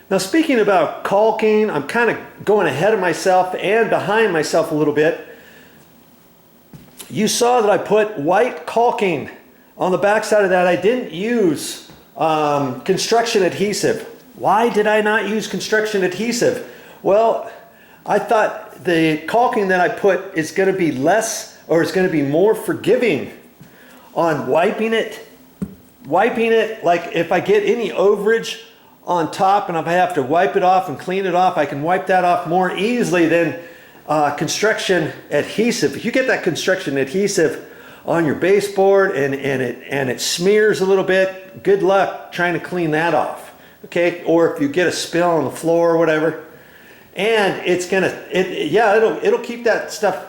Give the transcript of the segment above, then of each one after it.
Now speaking about caulking, I'm kind of going ahead of myself and behind myself a little bit. You saw that I put white caulking on the back side of that. I didn't use construction adhesive. Why did I not use construction adhesive? Well, I thought the caulking that I put is going to be less, or is going to be more forgiving on wiping it. Like if I get any overage on top and if I have to wipe it off and clean it off, I can wipe that off more easily than construction adhesive. If you get that construction adhesive on your baseboard and it smears a little bit, good luck trying to clean that off. Okay, or if you get a spill on the floor or whatever, and it'll keep that stuff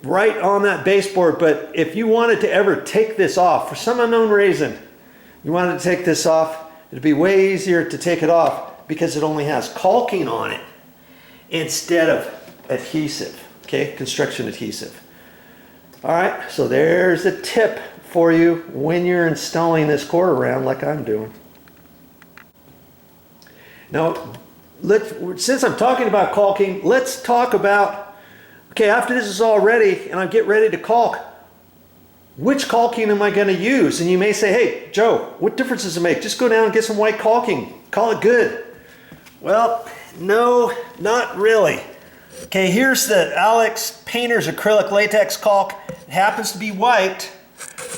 right on that baseboard. But if you wanted to ever take this off for some unknown reason, you wanted to take this off, it'd be way easier to take it off because it only has caulking on it instead of adhesive, okay, construction adhesive. All right, so there's a tip for you when you're installing this quarter round like I'm doing. Now, since I'm talking about caulking, let's talk about, okay, after this is all ready and I get ready to caulk, which caulking am I going to use? And you may say, hey, Joe, what difference does it make? Just go down and get some white caulking. Call it good. Well, no, not really. Okay, here's the Alex Painter's acrylic latex caulk. It happens to be white,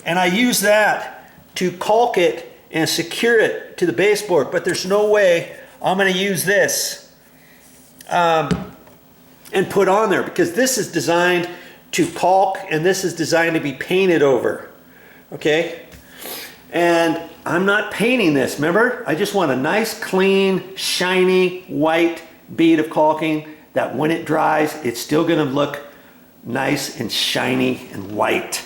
and I use that to caulk it and secure it to the baseboard, but there's no way I'm going to use this and put on there, because this is designed to caulk and this is designed to be painted over. Okay, and I'm not painting this, remember? I just want a nice, clean, shiny, white bead of caulking that when it dries, it's still going to look nice and shiny and white.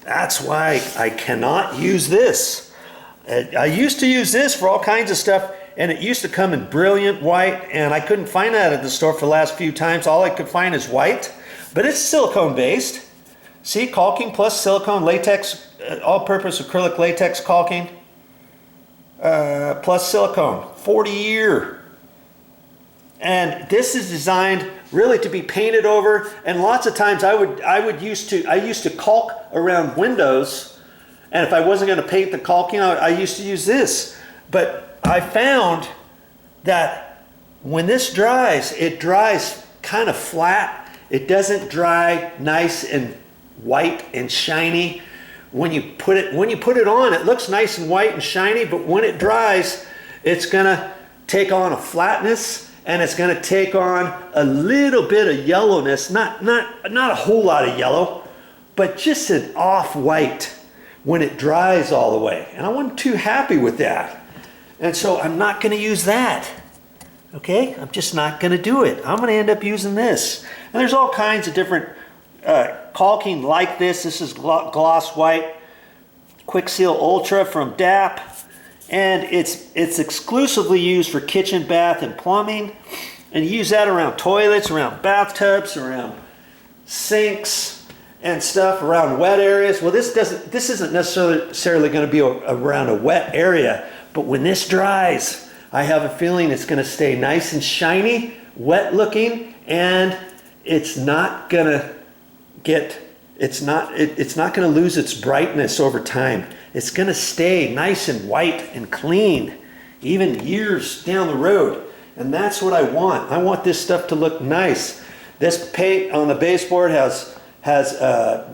That's why I cannot use this. I used to use this for all kinds of stuff, and it used to come in brilliant white, and I couldn't find that at the store for the last few times. All I could find is white, but it's silicone based. See, caulking plus silicone latex, all-purpose acrylic latex caulking plus silicone, 40-year. And this is designed really to be painted over, and lots of times I used to caulk around windows, and if I wasn't going to paint the caulking, I used to use this. But I found that when this dries, it dries kind of flat. It doesn't dry nice and white and shiny. When you put it on, it looks nice and white and shiny, but when it dries, it's gonna take on a flatness, and it's going to take on a little bit of yellowness, not a whole lot of yellow, but just an off-white when it dries all the way. And I wasn't too happy with that. And so I'm not going to use that. Okay? I'm just not going to do it. I'm going to end up using this. And there's all kinds of different caulking like this. This is gloss white, Quick Seal Ultra from DAP. And it's exclusively used for kitchen, bath, and plumbing. And you use that around toilets, around bathtubs, around sinks and stuff, around wet areas. Well, this isn't necessarily going to be around a wet area, but when this dries, I have a feeling it's going to stay nice and shiny, wet looking, and it's not going to it's not going to lose its brightness over time. It's going to stay nice and white and clean, even years down the road. And that's what I want. I want this stuff to look nice. This paint on the baseboard has at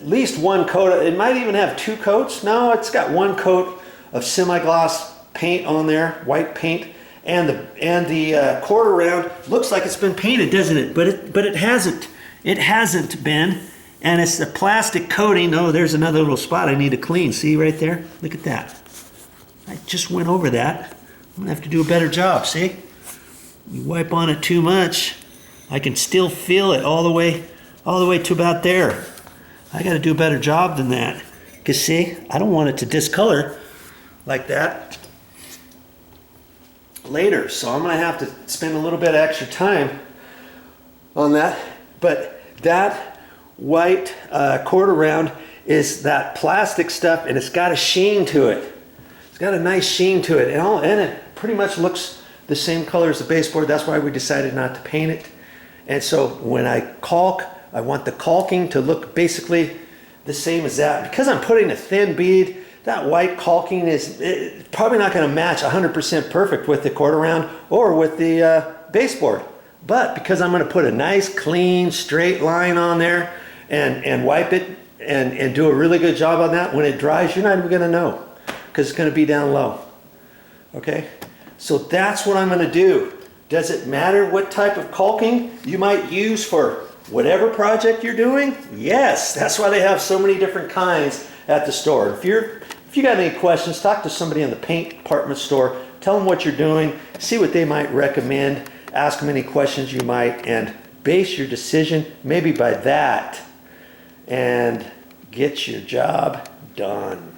least one coat. It might even have two coats. No, it's got one coat of semi-gloss paint on there, white paint. And the quarter round looks like it's been painted, doesn't it? But it hasn't. It hasn't been. And it's the plastic coating. Oh, there's another little spot I need to clean. See right there? Look at that. I just went over that. I'm gonna have to do a better job, see? You wipe on it too much, I can still feel it all the way to about there. I gotta do a better job than that. Because see, I don't want it to discolor like that later. So I'm gonna have to spend a little bit of extra time on that. But that white quarter round is that plastic stuff, and it's got a sheen to it. It's got a nice sheen to it, and pretty much looks the same color as the baseboard. That's why we decided not to paint it. And so when I caulk, I want the caulking to look basically the same as that. Because I'm putting a thin bead, that white caulking is probably not going to match 100% perfect with the quarter round or with the baseboard. But because I'm going to put a nice clean straight line on there and wipe it and do a really good job on that, when it dries, you're not even going to know because it's going to be down low. Okay, so that's what I'm going to do. Does it matter what type of caulking you might use for whatever project you're doing? Yes, that's why they have so many different kinds at the store. If you got any questions, talk to somebody in the paint department store. Tell them what you're doing. See what they might recommend. Ask them any questions you might, and base your decision maybe by that, and get your job done.